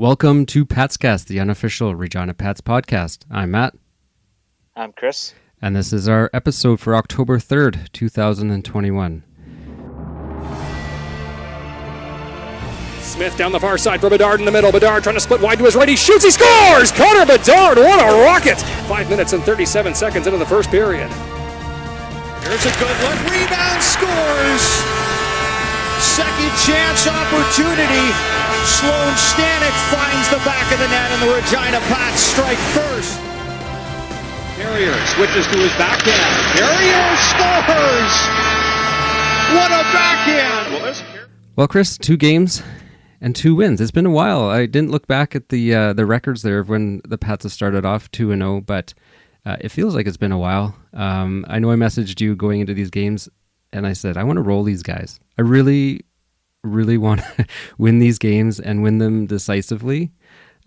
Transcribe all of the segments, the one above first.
Welcome to Patscast, the unofficial Regina Pats podcast. I'm Matt. I'm Chris. And this is our episode for October 3rd, 2021. Smith down the far side for Bedard in the middle. Bedard trying to split wide to his right. He shoots, he scores! Connor Bedard, what a rocket! 5 minutes and 37 seconds into the first period. Here's a good look. Rebound, scores! Second chance opportunity. Sloan Stanek finds the back of the net, and the Regina Pats strike first. Carrier switches to his backhand. Carrier scores! What a backhand! Well, Chris, 2 games and 2 wins. It's been a while. I didn't look back at the records there of when the Pats have started off 2-0, but it feels like it's been a while. I know I messaged you going into these games, and I said, I want to roll these guys. I really want to win these games and win them decisively.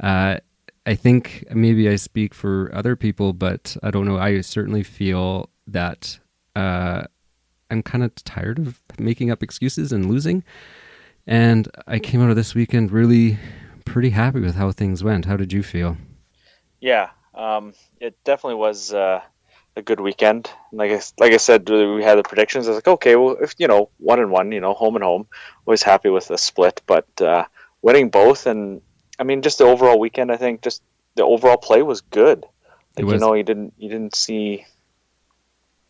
I think maybe I speak for other people, but I don't know. I certainly feel that I'm kind of tired of making up excuses and losing. And I came out of this weekend really pretty happy with how things went. How did you feel? Yeah, it definitely was a good weekend. Like I said, we had the predictions. I was like, okay, well, if 1-1, home and home, always happy with the split. But winning both, and I mean, just the overall weekend, I think just the overall play was good. Like you didn't see,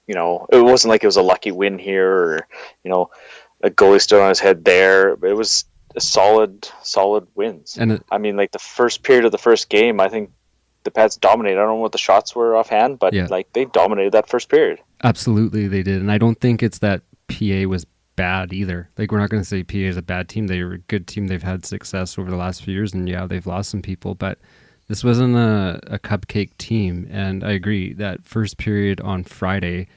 it wasn't like it was a lucky win here, or a goalie stood on his head there. It was a solid wins. And I mean, like the first period of the first game, I think the Pats dominated. I don't know what the shots were offhand, but they dominated that first period. Absolutely, they did. And I don't think it's that PA was bad either. Like, we're not going to say PA is a bad team. They were a good team. They've had success over the last few years, and they've lost some people, but this wasn't a cupcake team. And I agree that first period on Friday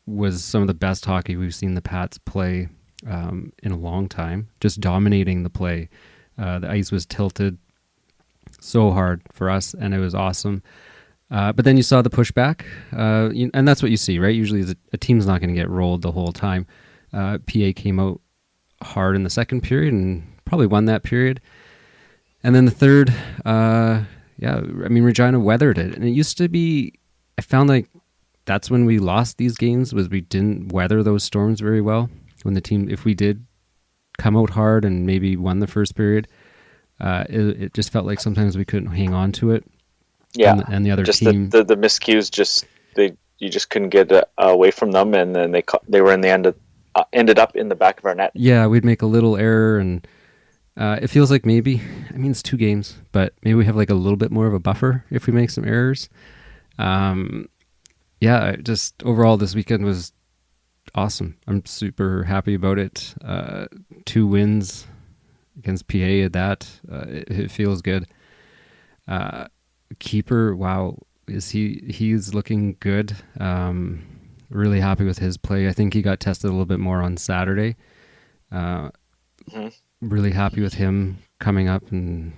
was some of the best hockey we've seen the Pats play in a long time, just dominating the play. The ice was tilted so hard for us, and it was awesome. But then you saw the pushback, and that's what you see, right? Usually a team's not going to get rolled the whole time. PA came out hard in the second period and probably won that period. And then the third, Regina weathered it. And it used to be, I found like that's when we lost these games, was we didn't weather those storms very well. When the team, if we did come out hard and maybe won the first period, it just felt like sometimes we couldn't hang on to it. Yeah, and the other just team, the miscues, you just couldn't get away from them, and then they were in the end ended up in the back of our net. Yeah, we'd make a little error, and it feels like maybe, it's 2 games, but maybe we have like a little bit more of a buffer if we make some errors. Just overall this weekend was awesome. I'm super happy about it. 2 wins against PA at that. It feels good. Keeper, wow, he's looking good. Really happy with his play. I think he got tested a little bit more on Saturday. Really happy with him coming up and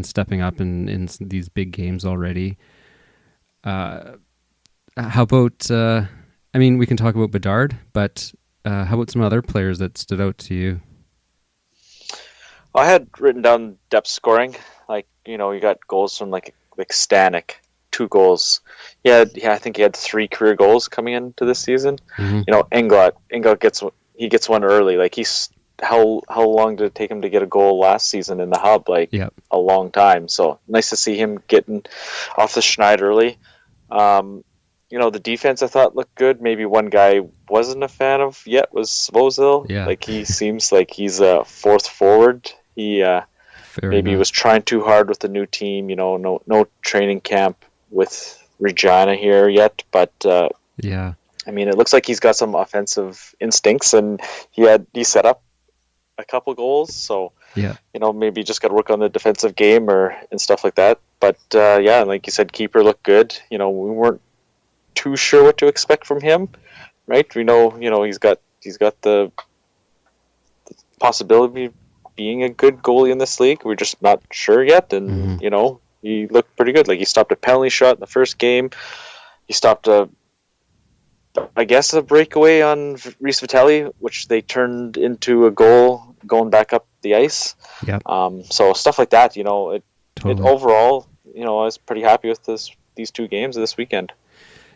stepping up in these big games already. How about, we can talk about Bedard, but how about some other players that stood out to you? Well, I had written down depth scoring. Like, you got goals from like Stanek, 2 goals. I think he had 3 career goals coming into this season. Englot gets one early. Like, how long did it take him to get a goal last season in the hub? A long time. So nice to see him getting off the schneid early. The defense I thought looked good. Maybe one guy wasn't a fan of yet was Svozil. Yeah. Like, he seems like he's a fourth forward. He maybe was trying too hard with the new team. No training camp with Regina here yet, but it looks like he's got some offensive instincts, and he set up a couple goals. So maybe just got to work on the defensive game and stuff like that. But like you said, keeper looked good. We weren't too sure what to expect from him, right? We know he's got the possibility of being a good goalie in this league. We're just not sure yet, and he looked pretty good. Like, he stopped a penalty shot in the first game. He stopped a breakaway on Reese Vitelli, which they turned into a goal going back up the ice. Yep. So stuff like that, it Totally. overall, I was pretty happy with these 2 games this weekend.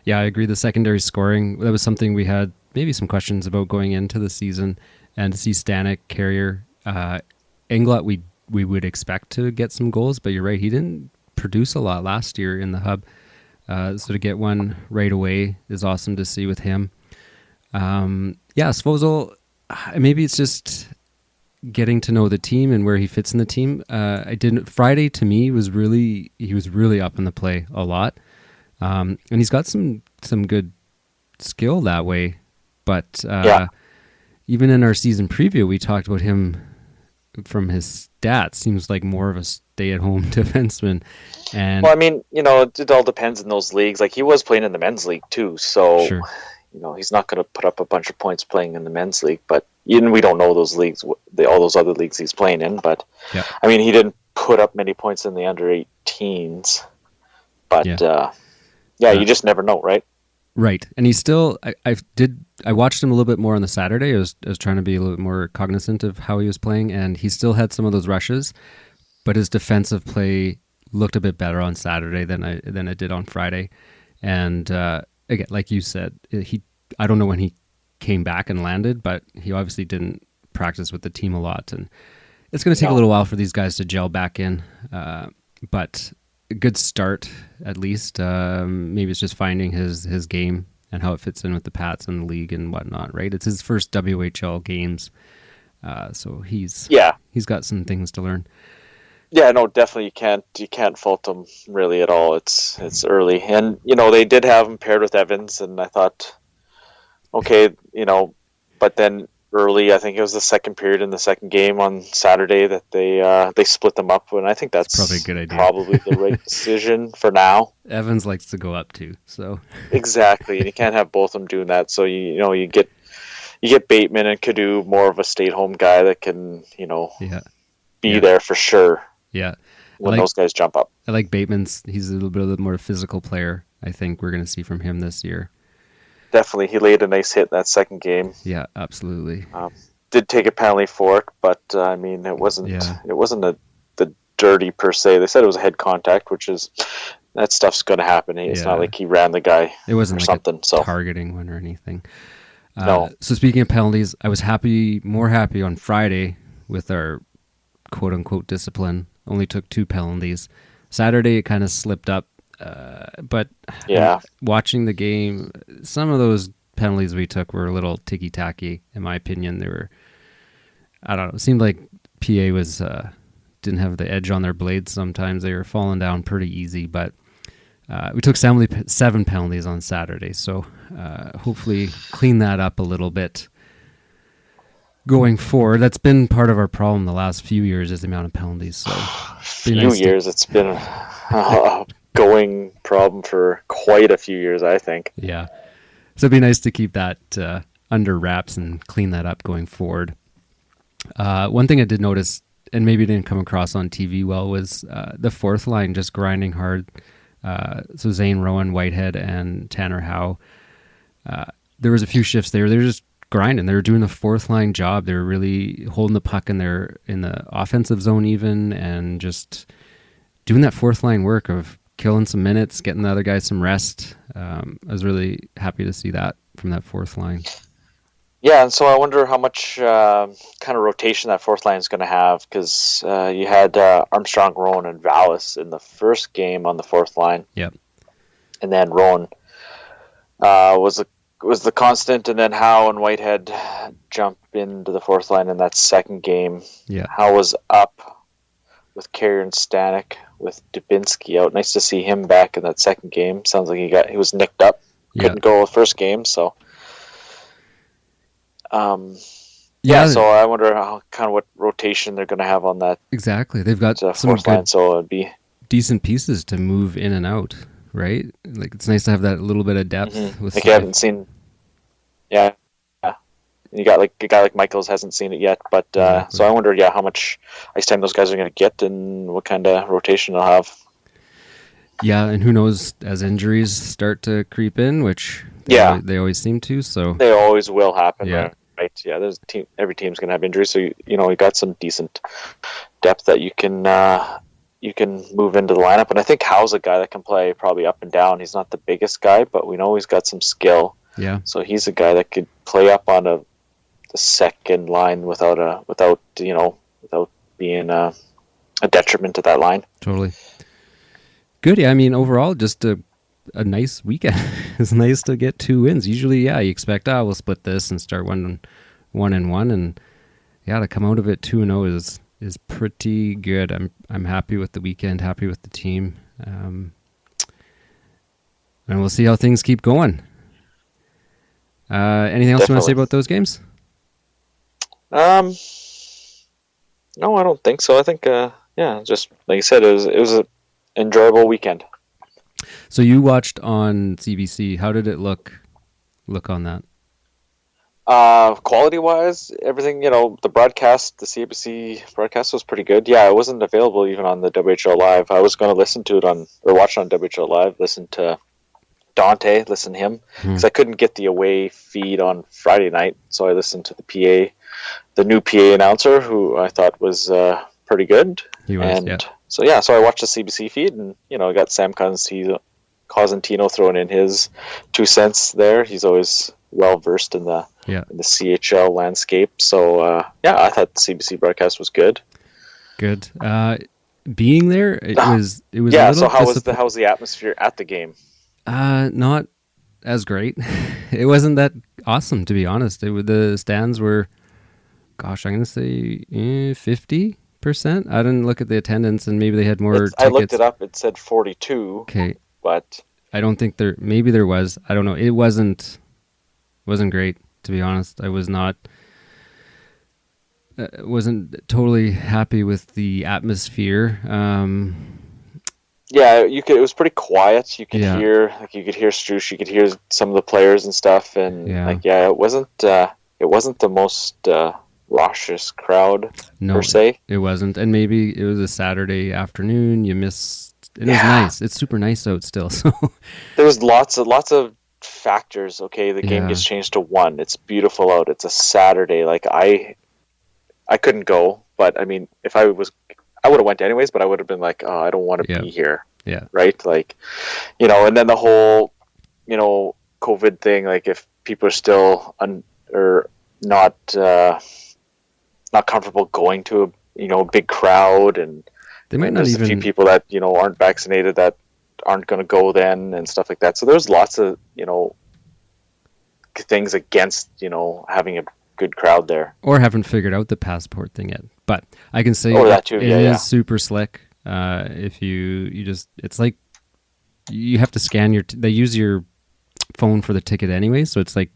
Yeah, I agree. The secondary scoring, that was something we had maybe some questions about going into the season. And to see Stanek, Carrier, Englot, we would expect to get some goals, but you're right, he didn't produce a lot last year in the hub. So to get one right away is awesome to see with him. Svozil, maybe it's just getting to know the team and where he fits in the team. Friday to me he was really up in the play a lot. And he's got some good skill that way. But even in our season preview, we talked about him from his stats. Seems like more of a stay-at-home defenseman. And well, I mean, it all depends in those leagues. Like he was playing in the men's league too, so sure. He's not going to put up a bunch of points playing in the men's league. But even we don't know those leagues, all those other leagues he's playing in. But I mean, he didn't put up many points in the under 18s. But you just never know, right? Right, and he's still. I watched him a little bit more on the Saturday. I was trying to be a little bit more cognizant of how he was playing, and he still had some of those rushes, but his defensive play looked a bit better on Saturday than it did on Friday. And again, like you said, I don't know when he came back and landed, but he obviously didn't practice with the team a lot, and it's going to take a little while for these guys to gel back in. But a good start at least. Maybe it's just finding his game and how it fits in with the Pats and the league and whatnot, right? It's his first WHL games, so he's got some things to learn. Yeah, no, definitely you can't fault him really at all. It's early, and they did have him paired with Evans, and I thought, okay, but then early, I think it was the second period in the second game on Saturday that they split them up, and I think that's probably a good idea. Probably the right decision for now. Evans likes to go up too, so exactly, and you can't have both of them doing that. So you get Bateman and Cadu, more of a stay-at-home guy that can be there for sure. Yeah, when those guys jump up. I like Bateman's. He's a little bit of a more physical player. I think we're going to see from him this year. Definitely, he laid a nice hit in that second game. Yeah, absolutely. Did take a penalty for it, but I mean, it wasn't the dirty per se. They said it was a head contact, which is that stuff's going to happen. It's not like he ran the guy. It wasn't or like something. A targeting one or anything. No. So speaking of penalties, I was more happy on Friday with our quote unquote discipline. Only took 2 penalties. Saturday it kind of slipped up. But watching the game, some of those penalties we took were a little ticky-tacky, in my opinion. They were, I don't know, it seemed like PA was didn't have the edge on their blades sometimes. They were falling down pretty easy, but we took 7 penalties on Saturday, so hopefully clean that up a little bit going forward. That's been part of our problem the last few years, is the amount of penalties. So it's been a going problem for quite a few years, I think. Yeah. So it'd be nice to keep that under wraps and clean that up going forward. One thing I did notice, and maybe didn't come across on TV well, was the fourth line just grinding hard. So Zane Rowan, Whitehead, and Tanner Howe. There was a few shifts there. They were just grinding. They were doing the fourth line job. They were really holding the puck in the offensive zone even, and just doing that fourth line work of killing some minutes, getting the other guys some rest. I was really happy to see that from that fourth line. Yeah, and so I wonder how much kind of rotation that fourth line is going to have, because you had Armstrong, Rowan, and Vallis in the first game on the fourth line. Yep. And then Rowan was the constant, and then Howe and Whitehead jump into the fourth line in that second game. Yeah. Howe was up with Carrier and Stanek, with Dubinsky out. Nice to see him back in that second game. Sounds like he was nicked up. Couldn't go the first game, so so I wonder what rotation they're going to have on that. Exactly. They've got some fourth line, so it'd be decent pieces to move in and out, right? Like, it's nice to have that little bit of depth. Mm-hmm. With like you haven't seen. Yeah. You got like a guy like Michaels hasn't seen it yet, but so I wonder, how much ice time those guys are going to get and what kind of rotation they'll have. Yeah, and who knows, as injuries start to creep in, which they always seem to. So they always will happen. Yeah. Right. Yeah. There's every team's going to have injuries, so you got some decent depth that you can move into the lineup. And I think Howe's a guy that can play probably up and down. He's not the biggest guy, but we know he's got some skill. Yeah. So he's a guy that could play up on the second line without being a detriment to that line. Totally. Good. Yeah. I mean, overall, just a nice weekend. It's nice to get 2 wins. Usually, you expect, we'll split this and start 1-1, and to come out of it 2-0 is pretty good. I'm happy with the weekend, happy with the team, and we'll see how things keep going. Anything else you want to say about those games? No, I don't think so. I think just like you said, it was an enjoyable weekend. So you watched on CBC. How did it look on that? Quality-wise, everything, the broadcast, the CBC broadcast was pretty good. Yeah, it wasn't available even on the WHL Live. I was going to listen to it watch it on WHL Live, listen to Dante, listen to him, because I couldn't get the away feed on Friday night, so I listened to the new PA announcer, who I thought was pretty good. He was, So I watched the CBC feed, and I got Sam Cosentino throwing in his 2 cents there. He's always well versed in the CHL landscape. So I thought the CBC broadcast was good. Good. Being there, it was yeah. So how was the atmosphere at the game? Not as great. It wasn't that awesome, to be honest. The stands were, gosh, I'm gonna say 50%. I didn't look at the attendance, and maybe they had more tickets. I looked it up. It said 42. Okay, but I don't think there. Maybe there was. I don't know. It wasn't great, to be honest. I was not. Wasn't totally happy with the atmosphere. It was pretty quiet. You could hear Strush, you could hear some of the players and stuff, and it wasn't the most raucous crowd per se. It wasn't, and maybe it was a Saturday afternoon. You missed. It was nice. It's super nice out still. So there was lots of factors. Okay, the game gets changed to 1. It's beautiful out. It's a Saturday. Like I couldn't go, but I mean, if I would have went anyways. But I would have been like, oh, I don't want to be here. Yeah. Right. Like, and then the whole, COVID thing. Like, if people are still not comfortable going to a big crowd, and they might not even. A few people that aren't vaccinated that aren't going to go then, and stuff like that. So there's lots of things against having a good crowd there, or haven't figured out the passport thing yet. But I can say that too. It is super slick. If you just, it's like you have to scan they use your phone for the ticket anyway, so it's like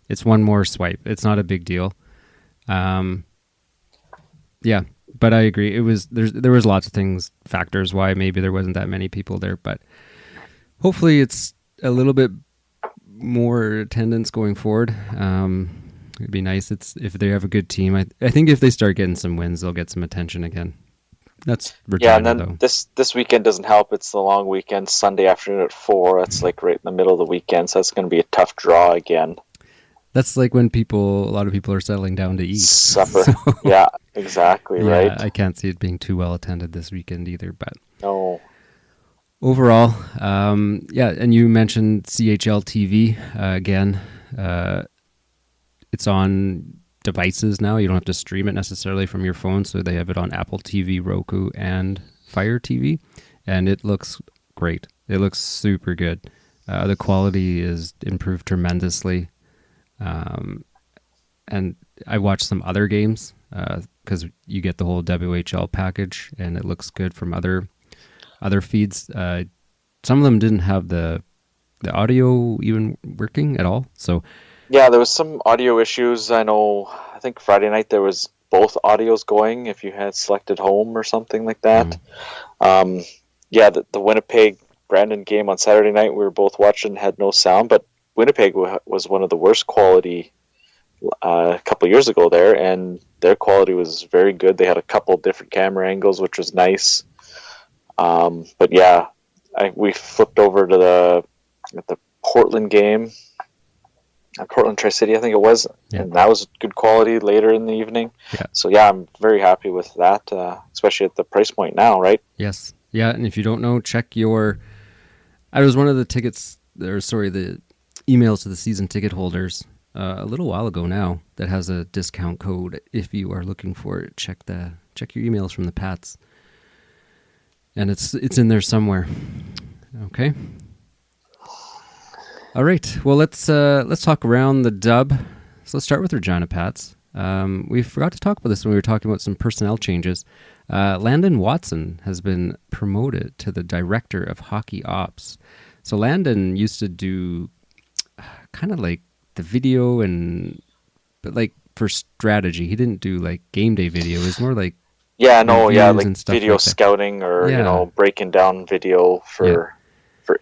it's one more swipe. It's not a big deal. But I agree. There was lots of factors why maybe there wasn't that many people there, but hopefully it's a little bit more attendance going forward. It'd be nice. If they have a good team. I think if they start getting some wins, they'll get some attention again. That's Regina, and then though. This weekend doesn't help. It's the long weekend, Sunday afternoon at 4. That's like right in the middle of the weekend, so that's going to be a tough draw again. That's like when a lot of people are settling down to eat. Supper. So, yeah, exactly, right. I can't see it being too well attended this weekend either, but no. Overall, and you mentioned CHL TV again. It's on devices now. You don't have to stream it necessarily from your phone, so they have it on Apple TV, Roku, and Fire TV, and it looks great. It looks super good. The quality is improved tremendously. And I watched some other games because you get the whole WHL package, and it looks good from other feeds. Some of them didn't have the audio even working at all. So yeah, there was some audio issues. I think Friday night there was both audios going if you had selected home or something like that. The Winnipeg Brandon game on Saturday night we were both watching had no sound, but Winnipeg was one of the worst quality a couple years ago there, and their quality was very good. They had a couple different camera angles, which was nice. But yeah, we flipped over to the Portland game, Portland Tri-City, I think it was, and that was good quality later in the evening. Yeah. So yeah, I'm very happy with that, especially at the price point now, right? Yes. Yeah, and if you don't know, check your... I was one of the the emails to the season ticket holders a little while ago now that has a discount code. If you are looking for it, check your emails from the Pats. And it's in there somewhere. Okay. All right. Well, let's talk around the dub. So let's start with Regina Pats. We forgot to talk about this when we were talking about some personnel changes. Landon Watson has been promoted to the Director of Hockey Ops. So Landon used to do kind of like the video but like for strategy. He didn't do like game day video. It was more like like video like scouting or breaking down video for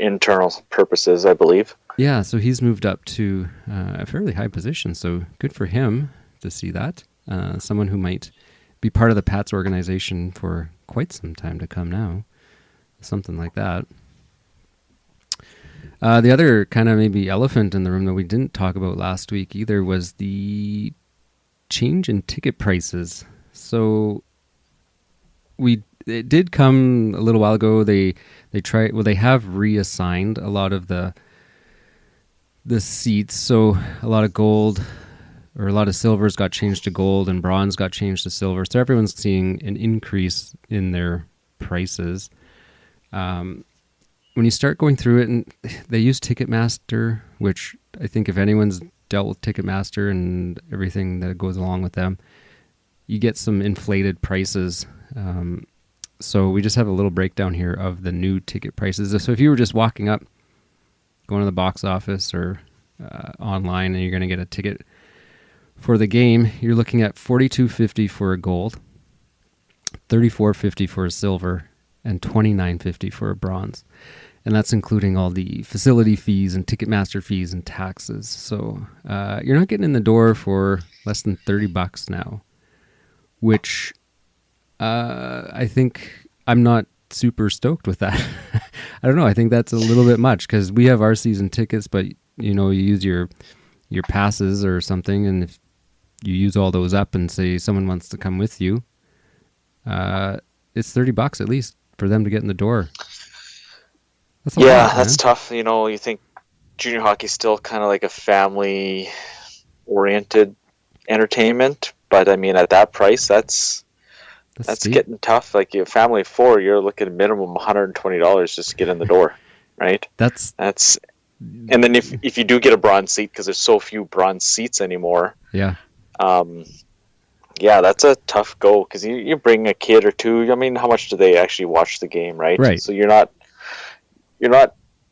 internal purposes, I believe. Yeah, so he's moved up to a fairly high position. So good for him to see that. Someone who might be part of the Pats organization for quite some time to come now. Something like that. The other kind of maybe elephant in the room that we didn't talk about last week either was the change in ticket prices. So it did come a little while ago. They have reassigned a lot of the seats. So a lot of gold or a lot of silvers got changed to gold and bronze got changed to silver. So everyone's seeing an increase in their prices. When you start going through it, and they use Ticketmaster, which I think if anyone's dealt with Ticketmaster and everything that goes along with them, you get some inflated prices. So we just have a little breakdown here of the new ticket prices. So if you were just walking up, going to the box office or online, and you're going to get a ticket for the game, you're looking at $42.50 for a gold, $34.50 for a silver, and $29.50 for a bronze. And that's including all the facility fees and Ticketmaster fees and taxes. So you're not getting in the door for less than $30 now, which I think I'm not super stoked with that. I don't know. I think that's a little bit much because we have our season tickets, but you use your passes or something, and if you use all those up and say someone wants to come with you, it's $30 at least for them to get in the door. That's tough. You think junior hockey's still kind of like a family-oriented entertainment, but I mean, at that price, that's getting tough. Like a family of four, you're looking at minimum $120 just to get in the door, right? That's and then if you do get a bronze seat, because there's so few bronze seats anymore. Yeah. That's a tough go because you bring a kid or two. I mean, how much do they actually watch the game, right? Right. So you're not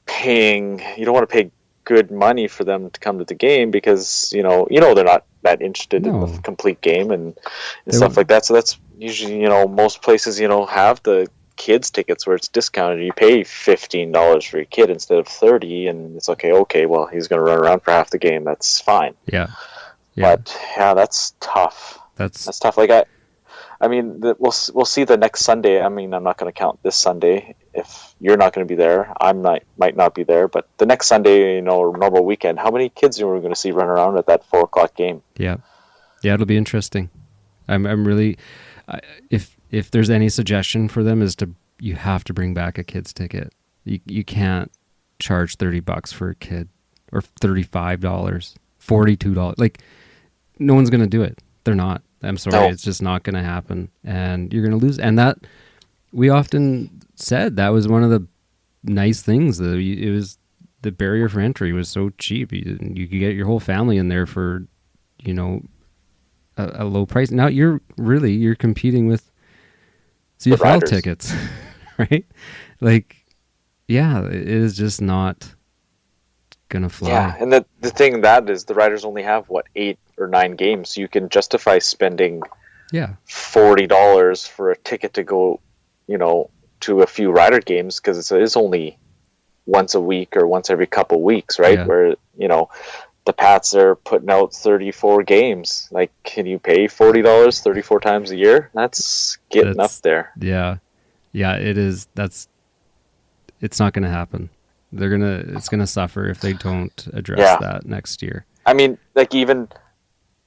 paying. You don't want to pay good money for them to come to the game because they're not that interested in the complete game and stuff like that. So that's usually most places have the kids tickets where it's discounted. You pay $15 for your kid instead of $30, and it's okay. Well, he's going to run around for half the game. That's fine. Yeah. But that's tough. That's tough. Like we'll see the next Sunday. I mean, I'm not going to count this Sunday if you're not going to be there. Might not be there, but the next Sunday, normal weekend, how many kids are we going to see run around at that 4:00 game? Yeah, it'll be interesting. I'm really, if there's any suggestion for them is you have to bring back a kid's ticket. You can't charge $30 for a kid or $35, $42. Like no one's going to do it. They're not. I'm sorry. No. It's just not going to happen. And you're going to lose. And that we often said that was one of the nice things. It was the barrier for entry was so cheap. You could get your whole family in there for, a low price. Now you're competing with CFL tickets, right? Like, yeah, it is just not gonna fly. Yeah, and the thing that is the Riders only have 8 or 9 games, so you can justify spending $40 for a ticket to go, to a few Rider games because it is only once a week or once every couple weeks, right? Yeah. Where the Pats are putting out 34 games. Like, can you pay $40 34 times a year? That's getting up there. Yeah, it is. It's not going to happen. It's going to suffer if they don't address that next year. I mean, like even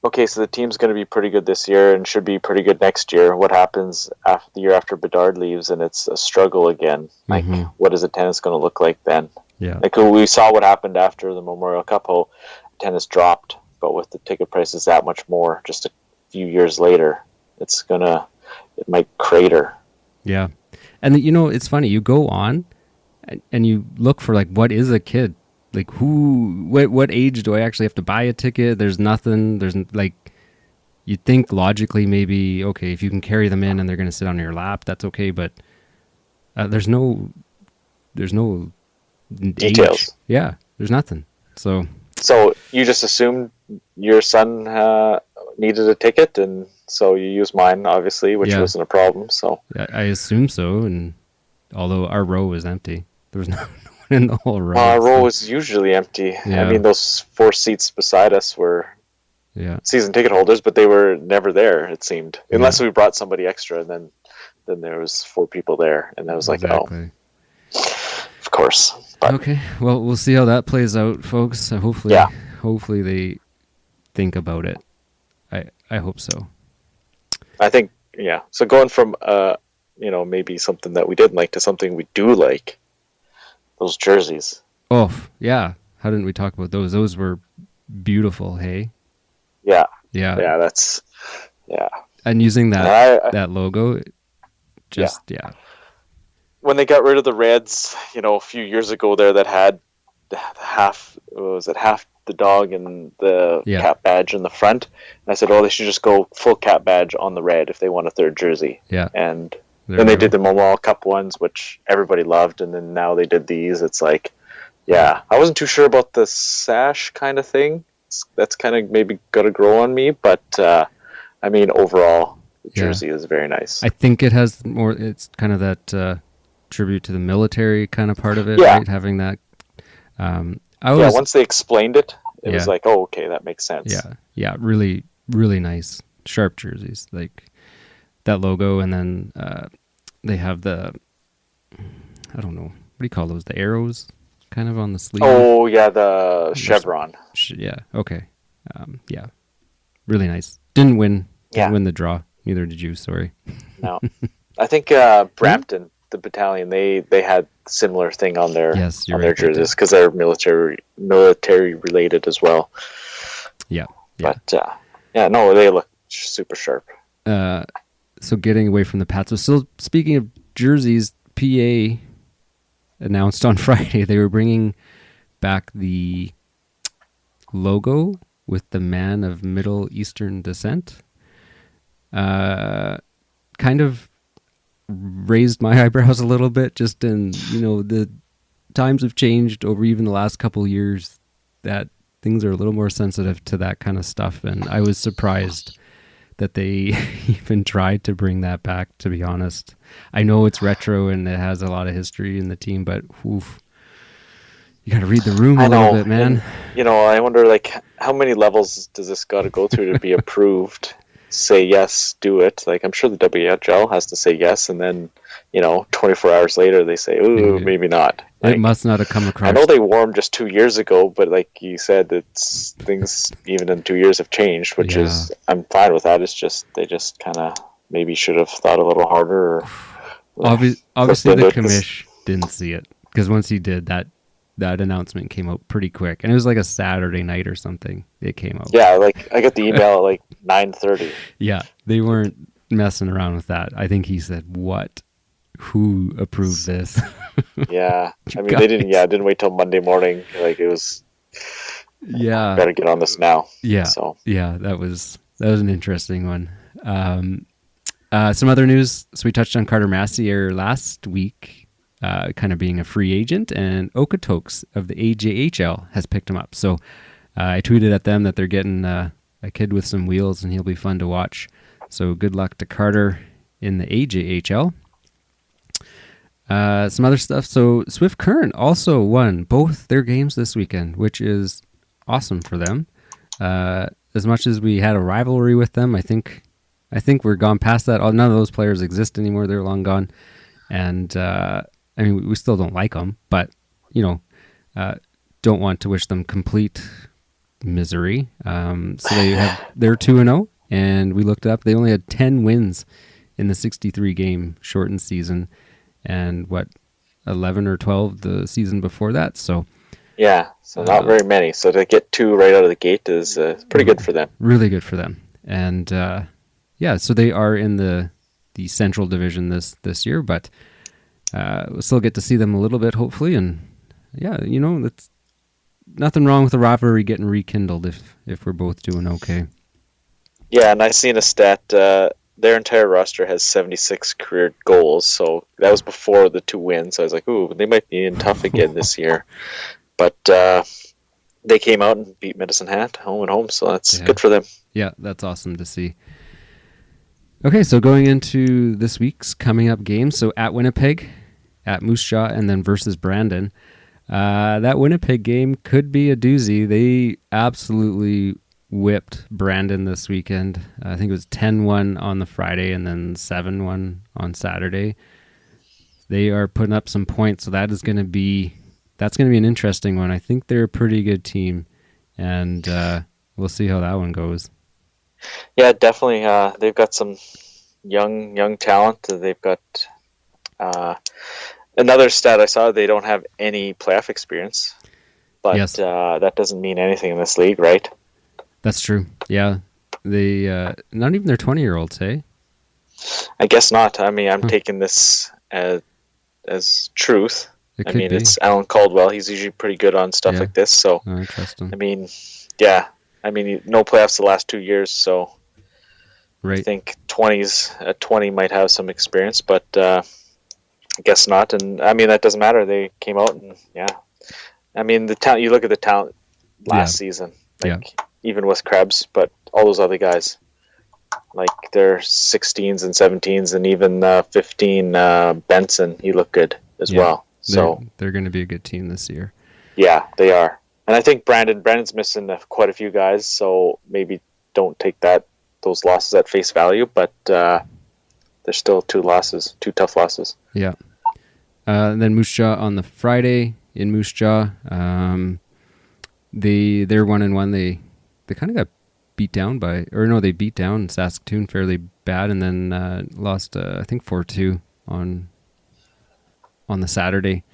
okay, so the team's going to be pretty good this year and should be pretty good next year. What happens after the year after Bedard leaves and it's a struggle again? Like, what is attendance going to look like then? Yeah. Like we saw what happened after the Memorial Cup, how attendance dropped, but with the ticket prices that much more, just a few years later, it might crater. Yeah. And it's funny, you go on and you look for like, what is a kid? Like what age do I actually have to buy a ticket? There's nothing. There's like, you'd think logically maybe, okay, if you can carry them in and they're going to sit on your lap, that's okay. But there's no Details. age. Yeah, there's nothing. So you just assumed your son needed a ticket, and so you used mine, obviously, which wasn't a problem. So I assume so. And although our row was empty, there was no one in the whole row. Our row was usually empty. Yeah. I mean, those 4 seats beside us were season ticket holders, but they were never there, it seemed, unless we brought somebody extra, and then there was 4 people there, and I was like, exactly. Of course. But, okay, well, we'll see how that plays out, folks. Hopefully they think about it. I hope so. I think, so going from maybe something that we didn't like to something we do like, those jerseys. Oh yeah, how didn't we talk about those? Those were beautiful. Hey. Yeah. That's yeah. And using that logo, just when they got rid of the Reds, a few years ago there, that had half the dog and the cap badge in the front, and I said, they should just go full cap badge on the red if they want a third jersey. Yeah. And then they did the Memorial Cup ones, which everybody loved, and then now they did these. It's like, I wasn't too sure about the sash kind of thing. That's kind of maybe got to grow on me, but I mean, overall, the jersey is very nice. I think it has more. It's kind of that tribute to the military kind of part of it, right? Having that. Once they explained it, it was like, oh, okay, that makes sense. Yeah, really, really nice, sharp jerseys, like that logo, and then they have the, I don't know, what do you call those? The arrows, kind of on the sleeve. Oh yeah, the chevron. Okay, really nice. Didn't win the draw. Neither did you. Sorry. No, I think Brampton, the battalion, they had similar thing on their their jerseys because they're military related as well. Yeah. But they look super sharp. So getting away from the Pats. So still speaking of jerseys, PA announced on Friday they were bringing back the logo with the man of Middle Eastern descent. Kind of raised my eyebrows a little bit, just in, the times have changed over even the last couple of years, that things are a little more sensitive to that kind of stuff. And I was surprised that they even tried to bring that back, to be honest. I know it's retro and it has a lot of history in the team, but you got to read the room a little bit, man. And, I wonder, like, how many levels does this got to go through to be approved? Say yes, do it. Like, I'm sure the WHL has to say yes, and then 24 hours later they say, ooh, maybe not. Like, it must not have come across. I know they wore them just 2 years ago, but like you said, it's things even in 2 years have changed, which is, I'm fine with that. It's just they just kind of maybe should have thought a little harder. Obviously the commish didn't see it, because once he did that announcement came out pretty quick, and it was like a Saturday night or something. It came out. Yeah, like I got the email at like 9:30. Yeah, they weren't messing around with that. I think he said, "What? Who approved this?" Yeah, I mean, they didn't. Yeah, didn't wait till Monday morning. Like, it was. Yeah, gotta get on this now. Yeah, so that was an interesting one. Some other news. So we touched on Carter Massier last week. Kind of being a free agent, and Okotoks of the AJHL has picked him up. So I tweeted at them that they're getting a kid with some wheels, and he'll be fun to watch. So good luck to Carter in the AJHL. Some other stuff. So Swift Current also won both their games this weekend, which is awesome for them. As much as we had a rivalry with them, I think we're gone past that. None of those players exist anymore. They're long gone. And I mean, we still don't like them, but, don't want to wish them complete misery. So they're 2-0, and we looked up. They only had 10 wins in the 63 game shortened season, and 11 or 12 the season before that. So yeah, so not very many. So to get 2 right out of the gate is pretty good for them. Really good for them. And so they are in the Central Division this year, but we'll still get to see them a little bit, hopefully. And yeah, that's nothing wrong with the rivalry getting rekindled if we're both doing okay. Yeah, and I seen a stat. Their entire roster has 76 career goals, so that was before the 2 wins. So I was like, ooh, they might be in tough again this year. But they came out and beat Medicine Hat home and home, so that's good for them. Yeah, that's awesome to see. Okay, so going into this week's coming up games, so at Winnipeg, at Moose Jaw, and then versus Brandon. That Winnipeg game could be a doozy. They absolutely whipped Brandon this weekend. I think it was 10-1 on the Friday and then 7-1 on Saturday. They are putting up some points, so that's going to be an interesting one. I think they're a pretty good team, and we'll see how that one goes. Yeah, definitely. They've got some young talent. They've got another stat I saw. They don't have any playoff experience, but yes. That doesn't mean anything in this league, right? That's true. Yeah, they not even their 20-year-olds, hey? I guess not. I mean, I'm taking this as truth. I mean, it's Alan Caldwell. He's usually pretty good on stuff like this. So I trust him. I mean, yeah. I mean, no playoffs the last 2 years, so right. I think 20 might have some experience, but I guess not. And I mean, that doesn't matter. They came out and I mean, the talent. You look at the talent last season, even with Krebs, but all those other guys, like their 16s and 17s, and even 15 Benson, he looked good as well. So they're going to be a good team this year. Yeah, they are. And I think Brandon's missing quite a few guys, so maybe don't take those losses at face value, but there's still 2 tough losses. Yeah. And then Moose Jaw on the Friday in Moose Jaw. They're 1-1. They kind of got beat down they beat down Saskatoon fairly bad, and then lost I think 4-2 on the Saturday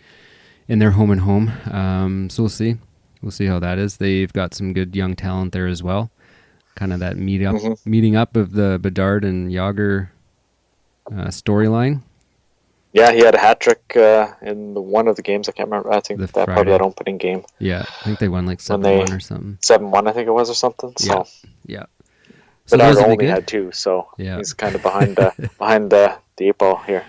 in their home and home. So we'll see. We'll see how that is. They've got some good young talent there as well. Kind of that meeting up of the Bedard and Yager storyline. Yeah, he had a hat trick in one of the games. I can't remember. I think probably that opening game. Yeah, I think they won like 7-1 or something. 7-1, I think it was, or something. So yeah. So Bedard only had 2, so he's kind of behind the 8 ball here.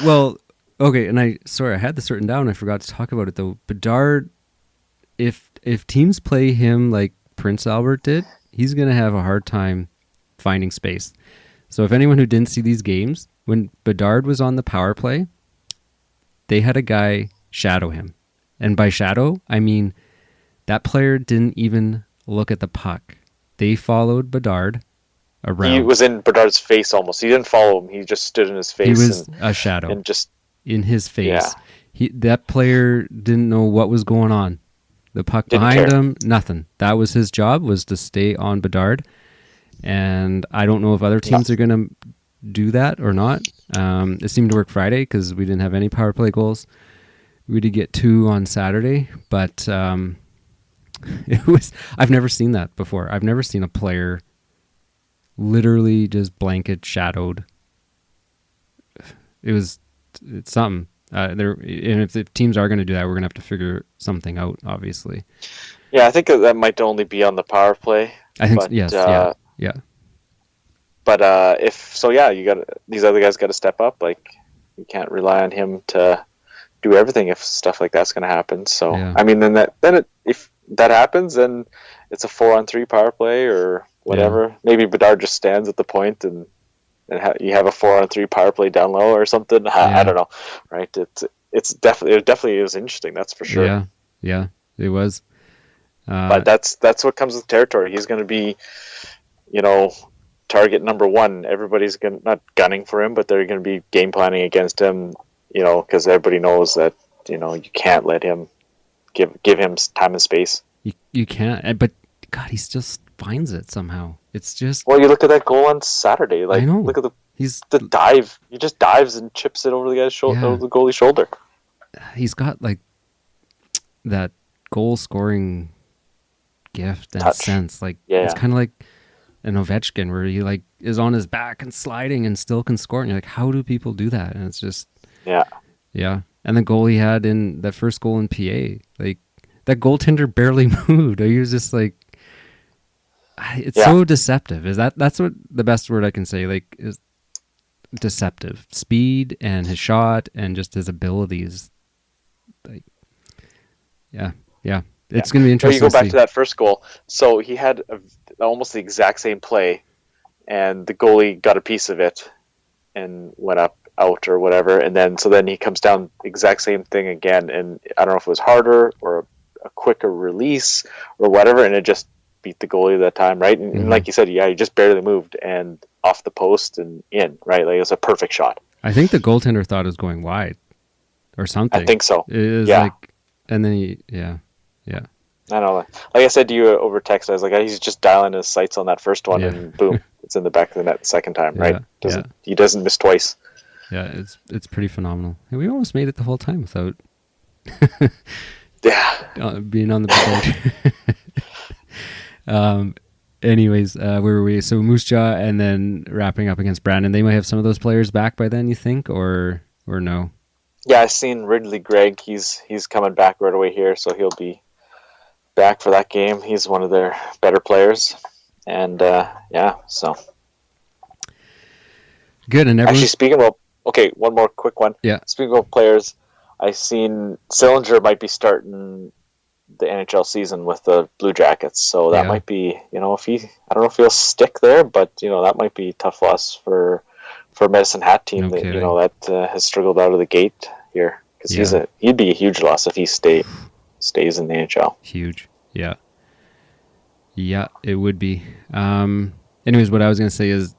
well, okay. And I had this written down. I forgot to talk about it though. Bedard, if teams play him like Prince Albert did, he's going to have a hard time finding space. So if anyone who didn't see these games, when Bedard was on the power play, they had a guy shadow him. And by shadow, I mean that player didn't even look at the puck. They followed Bedard around. He was in Bedard's face almost. He didn't follow him. He just stood in his face. He was a shadow. And just in his face. Yeah. That player didn't know what was going on. The puck behind him, nothing. That was his job, was to stay on Bedard. And I don't know if other teams are going to do that or not. It seemed to work Friday because we didn't have any power play goals. We did get 2 on Saturday, but I've never seen that before. I've never seen a player literally just blanket shadowed. It's something. And if teams are going to do that, we're going to have to figure something out, obviously. Yeah, I think that might only be on the power play. I think yes, yeah. But you got these other guys got to step up. Like, you can't rely on him to do everything if stuff like that's going to happen. So I mean, if that happens, then it's a 4-on-3 power play or whatever. Yeah. Maybe Bedard just stands at the point and you have a 4-on-3 power play down low or something. I don't know, right? It definitely is interesting. That's for sure. Yeah, it was. But that's what comes with territory. He's going to be, target number 1. Everybody's not gunning for him, but they're going to be game planning against him. Because everybody knows that you can't let him give him time and space. You can't. But God, he still finds it somehow. It's just. Well, you look at that goal on Saturday. Like, I know. Look at the dive. He just dives and chips it over the guy's shoulder, over the goalie's shoulder. He's got like that goal scoring gift and Touch. sense. Like it's kind of like an Ovechkin where he like is on his back and sliding and still can score. And you're like, how do people do that? And it's just yeah. And the goal he had in that first goal in PA, like that goaltender barely moved. He was just like, it's so deceptive. That's what the best word I can say, like, is deceptive. Speed and his shot and just his abilities. Like, yeah. It's going to be interesting. You go back to that first goal. So he had almost the exact same play, and the goalie got a piece of it and went out or whatever. And then he comes down exact same thing again. And I don't know if it was harder or a quicker release or whatever. And it just beat the goalie that time, right? And like you said, he just barely moved and off the post and in, right? Like it was a perfect shot. I think the goaltender thought it was going wide or something. I think so. It is like, and then yeah. I know. Like I said to you over text, I was like, he's just dialing his sights on that first one, and boom, it's in the back of the net the second time, right? He doesn't miss twice. Yeah, it's pretty phenomenal. And we almost made it the whole time without being on the bench. Anyways, where were we? So Moose Jaw, and then wrapping up against Brandon. They might have some of those players back by then, you think, or no? Yeah, I've seen Ridley Gregg. He's coming back right away here, so he'll be back for that game. He's one of their better players, and so good. And actually, speaking of, one more quick one. Yeah. Speaking of players, I seen Sillinger might be starting the NHL season with the Blue Jackets, so that might be, I don't know if he'll stick there, but that might be a tough loss for Medicine Hat team that has struggled out of the gate here, because he'd be a huge loss if he stays in the NHL. Huge. Yeah, it would be. Anyways, what I was going to say is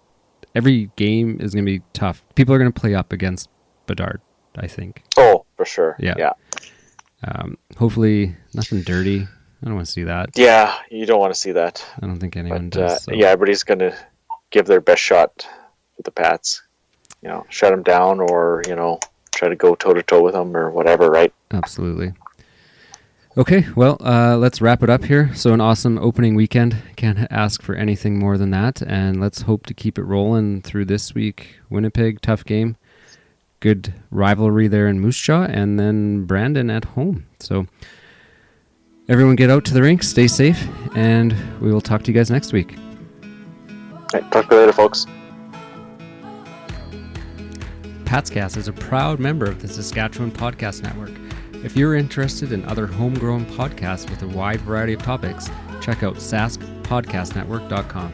every game is going to be tough. People are going to play up against Bedard, I think. Oh, for sure. Yeah. Hopefully nothing dirty. I don't want to see that. Yeah, you don't want to see that. I don't think anyone does. So. Yeah, everybody's going to give their best shot with the Pats. Shut them down or, try to go toe-to-toe with them or whatever, right? Absolutely. Okay, well, let's wrap it up here. So an awesome opening weekend. Can't ask for anything more than that. And let's hope to keep it rolling through this week. Winnipeg, tough game. Good rivalry there in Moose Jaw. And then Brandon at home. So everyone get out to the rink, stay safe, and we will talk to you guys next week. All right, talk to you later, folks. Patscast is a proud member of the Saskatchewan Podcast Network. If you're interested in other homegrown podcasts with a wide variety of topics, check out saskpodcastnetwork.com.